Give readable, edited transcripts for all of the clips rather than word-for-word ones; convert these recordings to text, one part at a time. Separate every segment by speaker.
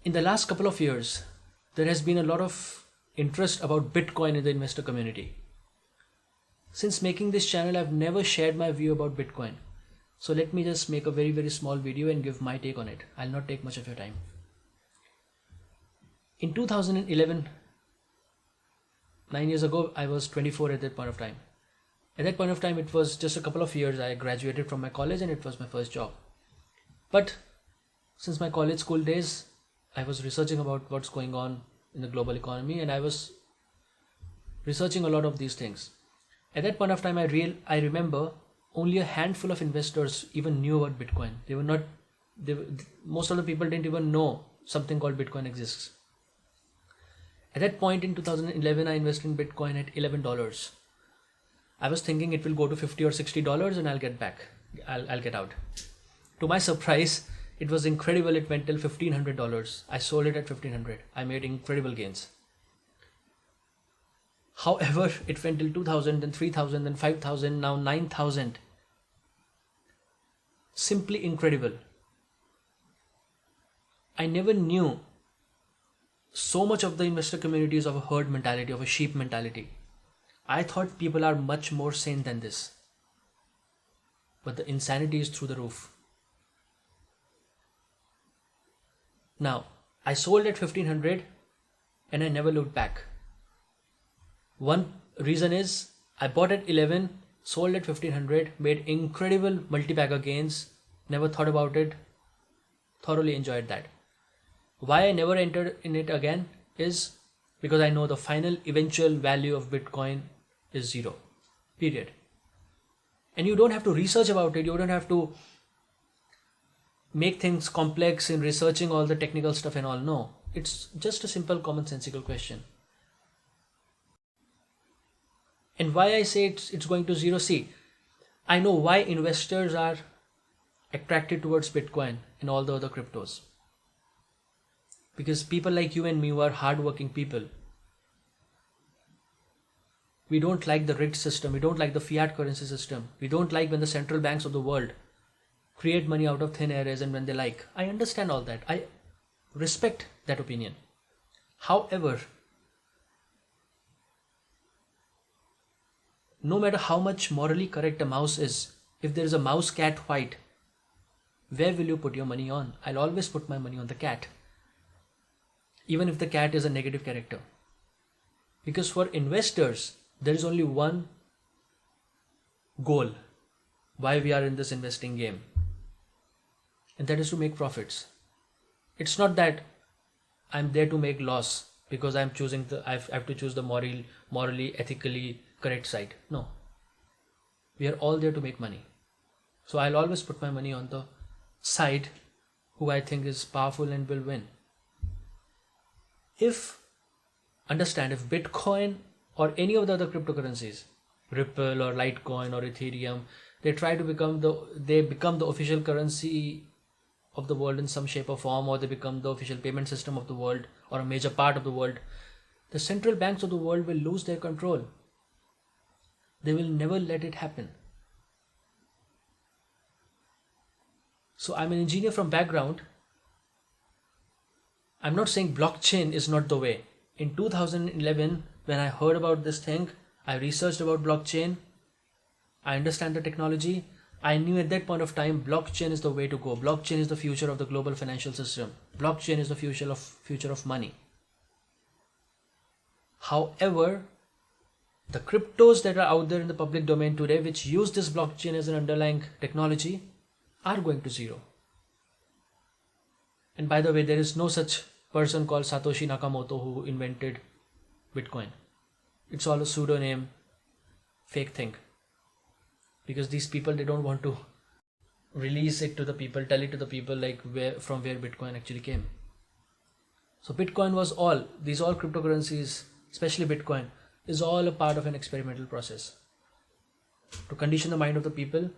Speaker 1: In the last couple of years, there has been a lot of interest about Bitcoin in the investor community. Since making this channel, I've never shared my view about Bitcoin. So let me just make a very, very small video and give my take on it. I'll not take much of your time. In 2011, 9 years ago, I was 24 at that point of time. At that point of time, it was just a couple of years. I graduated from my college and it was my first job. But since my college school days, I was researching about what's going on in the global economy, and I was researching a lot of these things. At that point of time, I remember only a handful of investors even knew about Bitcoin. Most of the people didn't even know something called Bitcoin exists. At that point in 2011, I invested in Bitcoin at $11. I was thinking it will go to $50 or $60 and I'll get back. I'll get out. To my surprise, it was incredible. It went till $1,500. I sold it at $1,500. I made incredible gains. However, it went till 2,000, then 3,000, then 5,000, now 9,000. Simply incredible. I never knew so much of the investor community is of a herd mentality, of a sheep mentality. I thought people are much more sane than this. But the insanity is through the roof. Now, I sold at 1,500 and I never looked back. One reason is I bought at 11, sold at 1,500, made incredible multi-bagger gains, never thought about it, thoroughly enjoyed that. Why I never entered in it again is because I know the final eventual value of Bitcoin is zero, period. And you don't have to research about it, you don't have to make things complex in researching all the technical stuff and all. No, it's just a simple commonsensical question. And why I say it's going to zero, see, I know why investors are attracted towards Bitcoin and all the other cryptos. Because people like you and me who are hardworking people, we don't like the rigged system, we don't like the fiat currency system, we don't like when the central banks of the world create money out of thin air as and when they like. I understand all that. I respect that opinion. However, no matter how much morally correct a mouse is, if there is a mouse cat fight, where will you put your money on? I'll always put my money on the cat. Even if the cat is a negative character. Because for investors, there is only one goal why we are in this investing game. And that is to make profits. It's not that I'm there to make loss because I have to choose the morally, ethically correct side. No. We are all there to make money. So I'll always put my money on the side who I think is powerful and will win. If Bitcoin or any of the other cryptocurrencies, Ripple or Litecoin or Ethereum, they become the official currency of the world in some shape or form, or they become the official payment system of the world or a major part of the world, the central banks of the world will lose their control. They will never let it happen. So I'm an engineer from background. I'm not saying blockchain is not the way. In 2011, when I heard about this thing, I researched about blockchain. I understand the technology. I knew at that point of time, blockchain is the way to go. Blockchain is the future of the global financial system. Blockchain is the future of money. However, the cryptos that are out there in the public domain today, which use this blockchain as an underlying technology, are going to zero. And by the way, there is no such person called Satoshi Nakamoto who invented Bitcoin. It's all a pseudonym, fake thing. Because these people, they don't want to release it to the people, tell it to the people like from where Bitcoin actually came. So Bitcoin was these all cryptocurrencies, especially Bitcoin, is all a part of an experimental process to condition the mind of the people,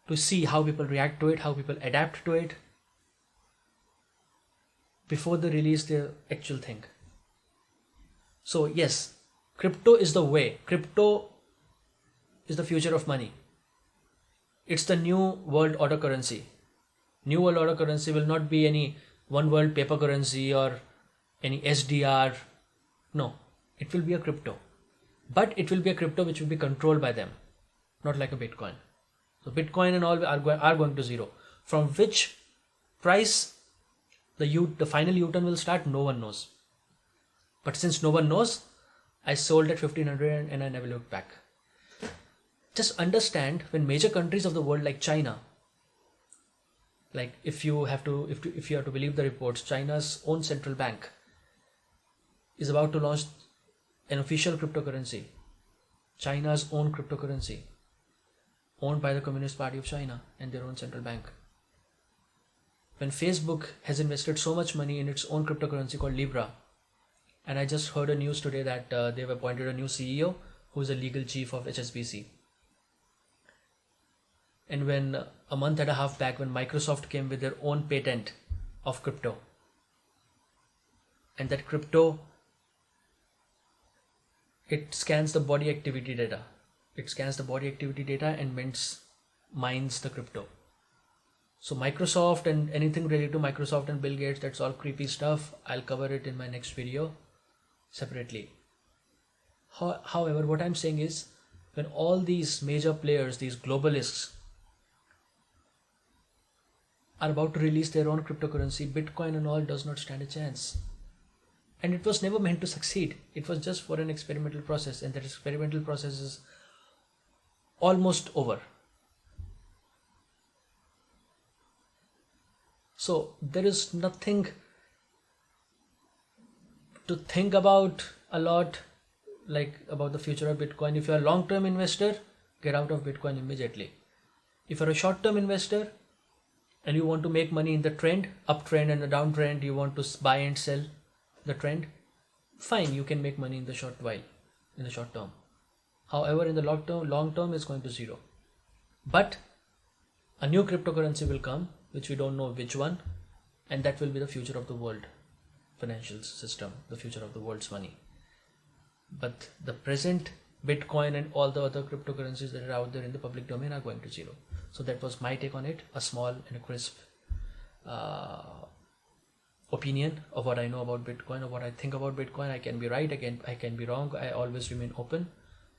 Speaker 1: to see how people react to it, how people adapt to it before they release their actual thing. So yes, crypto is the way. Crypto is the future of money. It's the new world order currency. New world order currency will not be any one world paper currency or any SDR. No, it will be a crypto. But it will be a crypto which will be controlled by them, not like a Bitcoin. So Bitcoin and all are going to zero. From which price the final U-turn will start, no one knows. But since no one knows, I sold at 1500 and I never looked back. Just understand, when major countries of the world like China, like if you have to believe the reports, China's own central bank is about to launch an official cryptocurrency, China's own cryptocurrency, owned by the Communist Party of China and their own central bank. When Facebook has invested so much money in its own cryptocurrency called Libra, and I just heard a news today that they've appointed a new CEO who is a legal chief of HSBC. And when a month and a half back, when Microsoft came with their own patent of crypto, and that crypto, it scans the body activity data. It scans the body activity data and mines the crypto. So Microsoft and anything related to Microsoft and Bill Gates, that's all creepy stuff. I'll cover it in my next video separately. However, what I'm saying is, when all these major players, these globalists, are about to release their own cryptocurrency, Bitcoin and all does not stand a chance. And it was never meant to succeed. It was just for an experimental process, and that experimental process is almost over. So there is nothing to think about a lot, like about the future of Bitcoin. If you're a long-term investor, get out of Bitcoin immediately. If you're a short-term investor and you want to make money in the trend, uptrend and the downtrend, you want to buy and sell the trend, fine, you can make money in the short term. However, in the long term it's going to zero. But a new cryptocurrency will come, which we don't know which one, and that will be the future of the world financial system, the future of the world's money. But the present Bitcoin and all the other cryptocurrencies that are out there in the public domain are going to zero. So that was my take on it, a small and a crisp opinion of what I know about Bitcoin, or what I think about Bitcoin. I can be right, I can be wrong. I always remain open,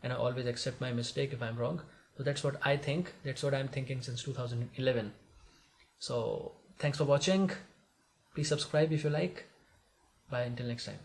Speaker 1: and I always accept my mistake if I'm wrong. So that's what I think. That's what I'm thinking since 2011. So thanks for watching. Please subscribe if you like. Bye until next time.